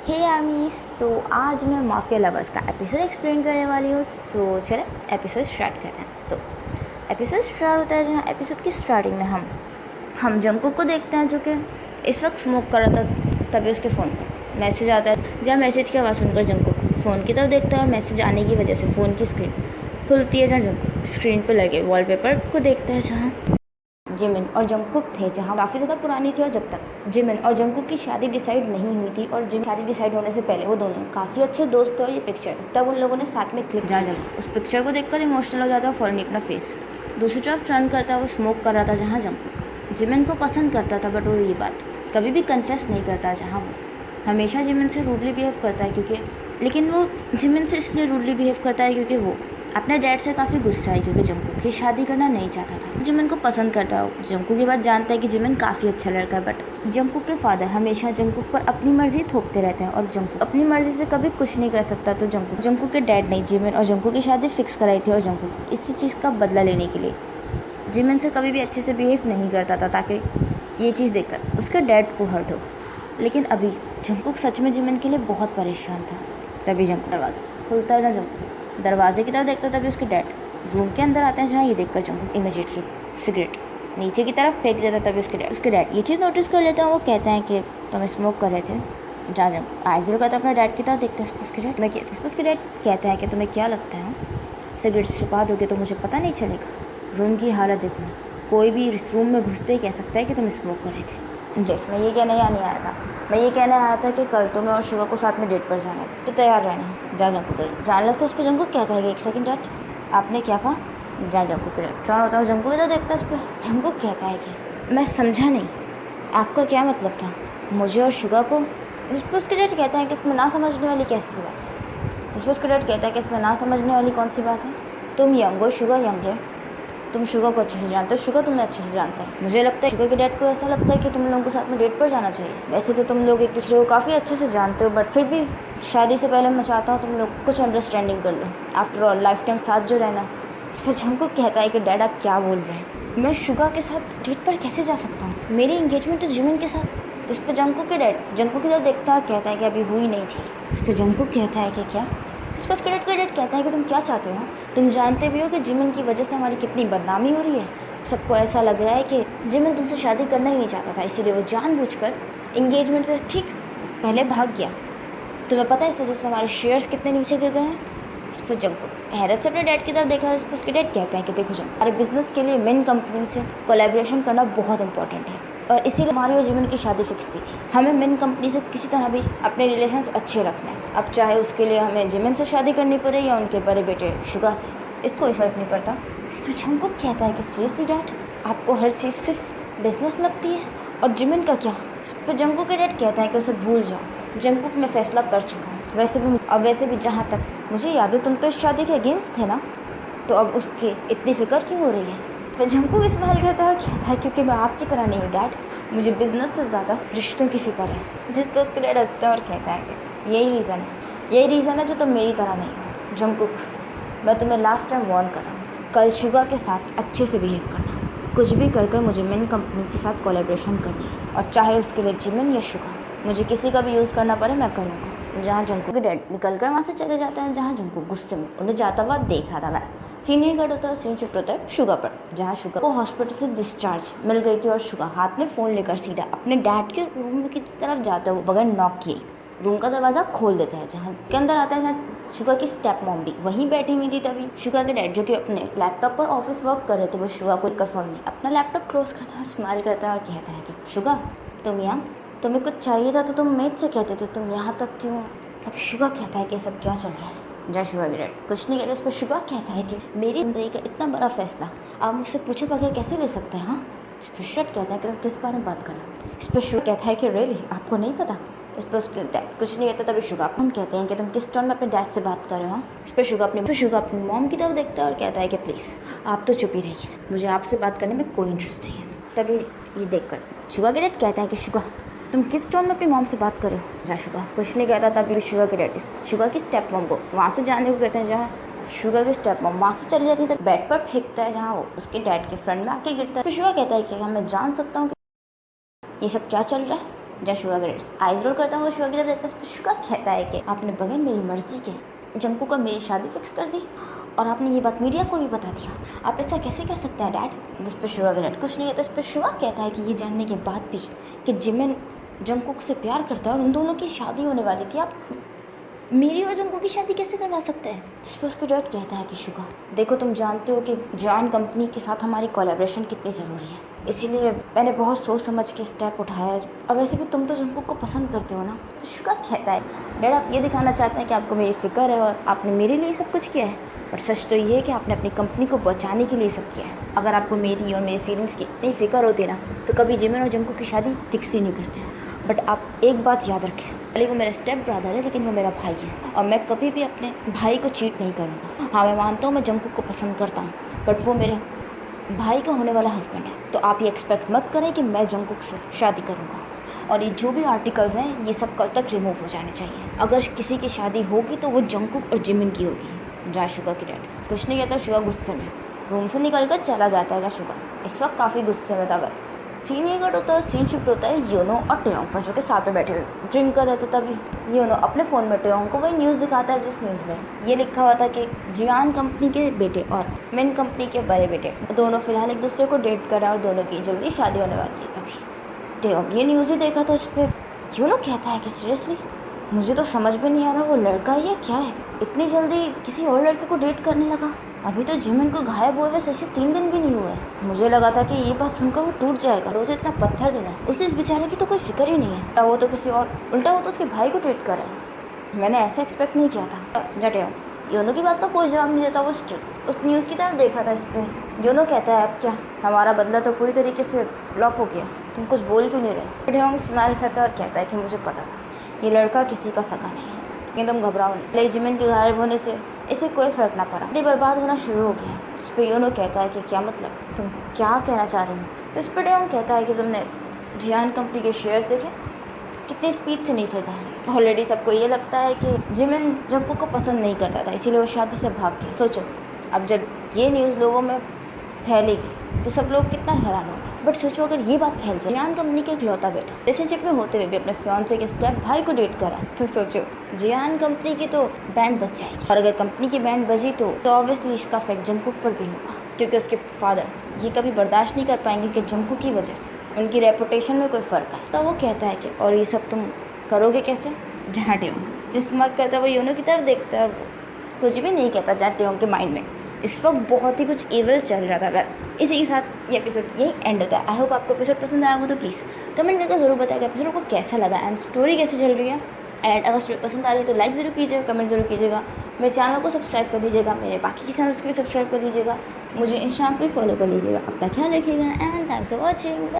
हे army. आज मैं mafia lovers का एपिसोड एक्सप्लेन करने वाली हूँ। चले एपिसोड स्टार्ट करते हैं। एपिसोड स्टार्ट होता है जहाँ एपिसोड की स्टार्टिंग में हम जंगकुक को देखते हैं जो कि इस वक्त स्मोक कर रहा था। तभी उसके फ़ोन पर मैसेज आता है, जहाँ मैसेज की आवाज़ सुनकर जंगकुक फ़ोन की तरफ देखता है और मैसेज आने की वजह से फ़ोन की स्क्रीन खुलती है, जहाँ जंगकुक स्क्रीन पर लगे वॉलपेपर को देखता है, जहाँ जिमिन और जंगकुक थे, जहाँ काफ़ी ज़्यादा पुरानी थी। और जब तक जिमिन और जंगकुक की शादी डिसाइड नहीं हुई थी और शादी डिसाइड होने से पहले वो दोनों काफ़ी अच्छे दोस्त थे। और ये पिक्चर तब उन लोगों ने साथ में क्लिक जा उस पिक्चर को देखकर इमोशनल हो जाता है। फौरन अपना फेस दूसरी तरफ टर्न करता है। वो स्मोक कर रहा था, जहाँ जंगकुक जिमिन को पसंद करता था, बट वो ये बात कभी भी कन्फेस नहीं करता। जहाँ वो हमेशा जिमिन से रूडली बिहेव करता है, लेकिन वो जिमिन से इसलिए रूडली बिहेव करता है क्योंकि वो अपने डैड से काफ़ी गुस्सा है, क्योंकि जंगकुक की शादी करना नहीं चाहता था। जिमिन को पसंद करता है। जंगकुक की बात जानता है कि जिमिन काफ़ी अच्छा लड़का है, बट जंगकुक के फादर हमेशा जंगकुक पर अपनी मर्जी थोपते रहते हैं और जंगकुक अपनी मर्जी से कभी कुछ नहीं कर सकता। तो जंगकुक के डैड ने जिमिन और जंगकुक की शादी फिक्स कराई थी और जंगकुक इसी चीज़ का बदला लेने के लिए जिमिन से कभी भी अच्छे से बिहेव नहीं करता था, ताकि ये चीज़ देखकर उसके डैड को हर्ट हो। लेकिन अभी जंगकुक सच में जिमिन के लिए बहुत परेशान था। तभी जंगकुक दरवाज़ा खुलता है, जहाँ जंगकुक दरवाजे की तरफ देखता, तभी उसके डैड रूम के अंदर आते हैं, जहाँ ये देखकर जंगकुक इमीडिएटली सिगरेट नीचे की तरफ फेंक देता। तभी उसके डैड ये चीज़ नोटिस कर लेते हैं। वो कहते हैं कि तुम स्मोक कर रहे थे। जहाँ जंगकुक आइजोल करता अपने डैड की तरफ देखता है। उसके डैड कहता है कि तुम्हें क्या लगता है सिगरेट छुपा दोगे तो मुझे पता नहीं चलेगा। रूम की हालत देखो, कोई भी इस रूम में घुसते ही कह सकता है कि तुम स्मोक कर रहे थे। जैसे मैं ये कहने नहीं आया था, मैं ये कहने आया था कि कल तुम्हें और शुगर को साथ में डेट पर जाना है, तो तैयार रहना। जा जंगकुक जान लगता है। इस पर जंगकुक कहता है कि एक सेकंड डैड, आपने क्या कहा? जा जंगकुक टर्न होता है। जंगकुक इधर देखता है। इस पर जंगकुक कहता है कि मैं समझा नहीं, आपका क्या मतलब था मुझे और शुगर को? जिस पर उसके डैड कहता है कि इसमें ना समझने वाली कैसी बात है। जिस पर उसके डैड कहता है कि इसमें ना समझने वाली कौन सी बात है? तुम यंग हो, शुगर यंग है। तुम शुगर को अच्छे से जानते हो, शुगर तुम्हें अच्छे से जानता है। मुझे लगता है शुगर के डैड को ऐसा लगता है कि तुम लोगों को साथ में डेट पर जाना चाहिए। वैसे तो तुम लोग एक दूसरे को काफ़ी अच्छे से जानते हो, बट फिर भी शादी से पहले मैं चाहता हूँ तुम लोग कुछ अंडरस्टैंडिंग कर लो। आफ्टर ऑल लाइफ टाइम साथ जो रहना। इस पर जंगकुक कहता है कि डैड आप क्या बोल रहे हैं? मैं शुगर के साथ डेट पर कैसे जा सकता हूँ? मेरी इंगेजमेंट तो जिमिन के साथ। जिस पर जंगकुक के डैड जंगकुक की तरफ देखता है, कहता है कि अभी हुई नहीं थी। इस पर जंगकुक कहता है कि क्या? इस पर उसका डैड कहता है कि तुम क्या चाहते हो? तुम जानते भी हो कि जिमिन की वजह से हमारी कितनी बदनामी हो रही है। सबको ऐसा लग रहा है कि जिमिन तुमसे शादी करना ही नहीं चाहता था, इसीलिए वो जानबूझकर एंगेजमेंट से ठीक पहले भाग गया। तुम्हें पता है इस वजह से हमारे शेयर्स कितने नीचे गिर गए हैं? इस पर जंगकुक हैरत से अपने डैड की तरफ देख रहा है। इस पर उसके डैड कहते हैं कि देखो जंगकुक, हमारे बिजनेस के लिए मेन कंपनी से कोलैबोरेशन करना बहुत इंपॉर्टेंट है और इसीलिए हमारी और जिमिन की शादी फिक्स की थी। हमें मेन कंपनी से किसी तरह भी अपने रिलेशंस अच्छे रखने हैं। अब चाहे उसके लिए हमें जिमिन से शादी करनी पड़े या उनके बड़े बेटे शुगा से, इसको कोई फ़र्क नहीं पड़ता। इस पर जंगकुक कहता है कि सीरियसली डैड, आपको हर चीज़ सिर्फ बिजनेस लगती है और जिमिन का क्या? इस पर जंगकुक के डैड कहता है कि उसे भूल जाओ। जंगकुक मैं फैसला कर चुका हूँ। वैसे भी जहाँ तक मुझे याद है तुम तो इस शादी के अगेंस्ट थे ना, तो अब उसकी इतनी फिक्र क्यों हो रही है? फिर जंगकुक स्माइल करता है और कहता है क्योंकि मैं आपकी तरह नहीं हूँ डैड, मुझे बिजनेस से ज़्यादा रिश्तों की फिक्र है। जिस पर उसके डैड हंसता है और कहता है कि यही रीज़न है जो तुम मेरी तरह नहीं हो। जंगकुक, मैं तुम्हें लास्ट टाइम वार्न कर रहा हूँ, कल शुगा के साथ अच्छे से बिहेव करना। कुछ भी कर मुझे मेन कंपनी के साथ कोलैबोरेशन करनी है, और चाहे उसके लिए जिमिन या शुगा, मुझे किसी का भी यूज़ करना पड़े मैं करूँगा। जहाँ जंगकुक के डैड निकल कर वहाँ से चले जाते हैं, जहाँ जंगकुक गुस्से में उन्हें जाता हुआ देख रहा था। मैं सीन नहीं कट होता है, सीन शिफ्ट होता है शुगा पर, जहाँ शुगा को हॉस्पिटल से डिस्चार्ज मिल गई थी और शुगा हाथ में फ़ोन लेकर सीधा अपने डैड के रूम की तरफ जाता है। बगैर नॉक किए रूम का दरवाज़ा खोल देता है, जहाँ के अंदर आता है, जहाँ शुगा की स्टेप मॉम भी वहीं बैठी हुई थी। तभी शुगा के डैड जो कि अपने लैपटॉप पर ऑफिस वर्क कर रहे थे, वो शुगा को कंफर्म नहीं अपना लैपटॉप क्लोज करता है, स्माइल करता है और कहता है कि शुगा, तुम यहाँ, तुम्हें कुछ चाहिए था तो तुम मेज से कहते थे, तुम यहाँ तक क्यों? अब शुगा कहता है कि सब क्या चल रहा है? जय शुगा के डैड कुछ नहीं कहते। इस पर शुगा कहता है कि मेरी ज़िंदगी का इतना बड़ा फैसला आप मुझसे पूछे बगैर कैसे ले सकते हैं? हाँ। इस पर शुगा कहता है कि तुम किस बारे में बात कर रहे हो? इस पर शुगा कहता है कि रियली आपको नहीं पता? इस पर उसके डैड कुछ नहीं कहता। तभी शुगा हम कहते हैं कि तुम किस टर्न में अपने डैड से बात कर रहे हो? इस पर शुगा अपनी मॉम की तरफ देखता है और कहता है कि प्लीज़ आप तो चुप ही रहिए, मुझे आपसे बात करने में कोई इंटरेस्ट नहीं है। तभी ये देखकर शुगा के डैड कहता है कि शुगा, तुम किस टोन में अपनी मॉम से बात कर रहे हो? जहाँ शुगा कुछ नहीं कहता। तभी शुगा के डैड शुगा की स्टेप मॉम को वहाँ से जाने को कहते हैं, जहाँ शुगा की स्टेप मॉम वहाँ से चली जाती है। तो बेड पर फेंकता है, जहाँ वो उसके डैड के फ्रंट में आके गिरता है। फिर शुगा कहता है कि मैं जान सकता हूँ कि ये सब क्या चल रहा है? जहाँ शुगा ग्रेड्स आइज रोल करता हुआ शुगा की तरफ देखता है। शुगा कहता है कि आपने बगैर मेरी मर्जी के जंकुक को मेरी शादी फिक्स कर दी और आपने ये बात मीडिया को भी बता दिया। आप ऐसा कैसे कर सकते हैं डैड? जिस पर शुगा के डैड कुछ नहीं कहता। इस पर शुगा कहता है कि ये जानने के बाद भी कि जिमिन जंकुक से प्यार करता है और उन दोनों की शादी होने वाली थी, आप मेरी और जंकुक की शादी कैसे करवा सकते हैं? जिस पर उसको डैड कहता है कि शुगा देखो, तुम जानते हो कि जियान कंपनी के साथ हमारी कोलैबोरेशन कितनी ज़रूरी है, इसीलिए मैंने बहुत सोच समझ के स्टेप उठाया है। और वैसे भी तुम तो जंकुक को पसंद करते हो ना। शुगा कहता है डैड आप ये दिखाना चाहते हैं कि आपको मेरी फ़िक्र है और आपने मेरे लिए सब कुछ किया है, पर सच तो ये है कि आपने अपनी कंपनी को बचाने के लिए सब किया है। अगर आपको मेरी और मेरी फीलिंग्स की इतनी फ़िक्र होती ना तो कभी जिमिन और जंकुक की शादी फिक्स ही नहीं करते हैं। बट आप एक बात याद रखें, भले वो मेरा स्टेप ब्रदर है लेकिन वो मेरा भाई है और मैं कभी भी अपने भाई को चीट नहीं करूँगा। हाँ, मैं मानता हूँ मैं जंकुक को पसंद करता हूँ, बट वो मेरे भाई का होने वाला हस्बैंड है। तो आप ये एक्सपेक्ट मत करें कि मैं जंकुक से शादी करूँगा। और ये जो भी आर्टिकल्स हैं ये सब कल तक रिमूव हो जाने चाहिए। अगर किसी की शादी होगी तो वो जंकुक और जिमिन की होगी। जहाँ शुगा की डैड कुछ नहीं कहता। शुगा गुस्से में रूम से निकल कर चला जाता है। जहाँ शुगा इस वक्त काफ़ी गुस्से में था। सीन ये कट होता है, सीन शिफ्ट होता है योनो और टेयोंग पर, जो कि साथ में बैठे हुए ड्रिंक कर रहे थे। तभी योनो अपने फ़ोन में टेयोंग को वही न्यूज़ दिखाता है जिस न्यूज़ में ये लिखा हुआ था कि जियान कंपनी के बेटे और मिन कंपनी के बड़े बेटे दोनों फिलहाल एक दूसरे को डेट कर रहे हैं और दोनों की जल्दी शादी होने वाली है। तभी टेयोंग ये न्यूज़ ही देख रहा था। इस पर योनो कहता है कि सीरियसली मुझे तो समझ में नहीं आ रहा वो लड़का है या क्या है, इतनी जल्दी किसी और लड़के को डेट करने लगा। अभी तो जिमिन को गायब हुए वैसे ऐसे 3 दिन भी नहीं हुए। मुझे लगा था कि ये बात सुनकर वो टूट जाएगा। वो तो इतना पत्थर दिल है, उसे इस बेचारे की तो कोई फिक्र ही नहीं है। वो तो किसी और उल्टा वो तो उसके भाई को डेट कर रहा है। मैंने ऐसा एक्सपेक्ट नहीं किया था। जटे योनो की बात का कोई जवाब नहीं देता। वो स्टिल उस न्यूज़ की तरफ देख रहा था। इस पर योनो कहता है अब क्या, हमारा बदला तो पूरी तरीके से फ्लॉप हो गया, तुम कुछ बोल क्यों नहीं रहे? टेयोंग स्माइल करता है और कहता है कि मुझे पता था ये लड़का किसी का सगा नहीं है, लेकिन तुम घबराओ नहीं। जिमिन के गायब होने से इसे कोई फ़र्क ना पड़ा, ये बर्बाद होना शुरू हो गया। इस पर योनो कहता है कि क्या मतलब, तुम क्या कहना चाह रहे हो? इस पर टेयोंग कहता है कि तुमने जियान कंपनी के शेयर्स देखे, कितनी स्पीड से नीचे गए। ऑलरेडी सबको ये लगता है कि जिमिन जंकुक को पसंद नहीं करता था, इसीलिए वो शादी से भाग गया। सोचो अब जब ये न्यूज़ लोगों में फैलेगी तो सब लोग कितना हैरान होंगे। बट सोचो अगर ये बात फैल जाए, जियान कंपनी के इकलौता बेटा रिलेशनशिप में होते हुए भी अपने फियांसे के स्टेप भाई को डेट करा, तो सोचो जियान कंपनी की तो बैंड बज जाएगी। और अगर कंपनी की बैंड बजी तो ऑब्वियसली इसका इफेक्ट जंकुक पर भी होगा, क्योंकि उसके फादर ये कभी बर्दाश्त नहीं कर पाएंगे कि जंकुक की वजह से उनकी रेपुटेशन में कोई फ़र्क आए। तो वो कहता है कि और ये सब तुम करोगे कैसे? जहाँ टेयोंग जिस मत करता है वो योनो की तरफ देखता है और कुछ भी नहीं कहता। जहाँ टेयोंग के माइंड में इस वक्त बहुत ही कुछ इवल चल रहा था। इसी के साथ ये एपिसोड यही एंड होता है। आई होप आपको एपिसोड पसंद आया हो तो प्लीज़ कमेंट करके ज़रूर बताएगा एपिसोड को कैसा लगा एंड स्टोरी कैसे चल रही है। एंड अगर स्टोरी पसंद आ रही है तो लाइक ज़रूर कीजिएगा, कमेंट ज़रूर कीजिएगा, मेरे चैनल को सब्सक्राइब कर दीजिएगा, मेरे बाकी के चैनल्स को भी सब्सक्राइब कर दीजिएगा, मुझे इंस्टाग्राम पे फॉलो कर लीजिएगा। अपना ख्याल रखिएगा एंड थैंक्स फॉर वॉचिंग।